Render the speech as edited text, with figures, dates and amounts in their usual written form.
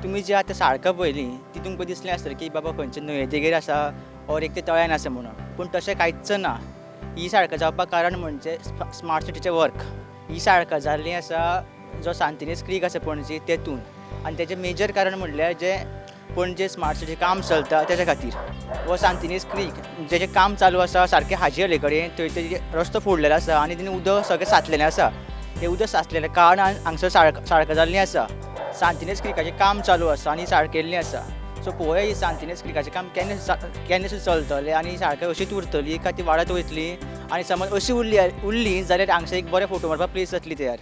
तुमी जी आतां साळकां पळयली ती तुमकां दिसलें आसतलें की बाबा खंयचे न्हंये देगेर आसा और एक ते तळ्यान आसा म्हणून, पूण तशें कांयच ना. ही साळकां जावपाक कारण म्हणजे स्मार्ट सिटीचें वर्क. ही साळकां जाल्ली आसा जो सांतिनेज क्रीक आसा पणजी तेतून, आनी तेजें मेजर कारण म्हणल्यार जे पणजे स्मार्ट सिटी काम चलता तेज्या खातीर. हो सांतिनेज क्रीक जेजें काम चालू आसा सारकें हाजे हले कडेन, थंय ते रस्तो फोडलेलो आसा आनी तेणें उदक सगळें सांचलेलें आसा. तें उदक सांचलेल्या कारणान हांगसर साळकां जाल्लीं आसा. सांतिनेज क्रिकाचें काम चालू आसा आनी सारकेल्लीं आसा. सो पळोवया ही सांतिनेज क्रिकाचें काम केन्ना चलतलें आनी सारकें अशीच उरतली काय ती वाडत वयतली, आनी समज अशी उरली जाल्यार हांगसर एक बरें फोटो मारपाक प्लेस जातली तयार.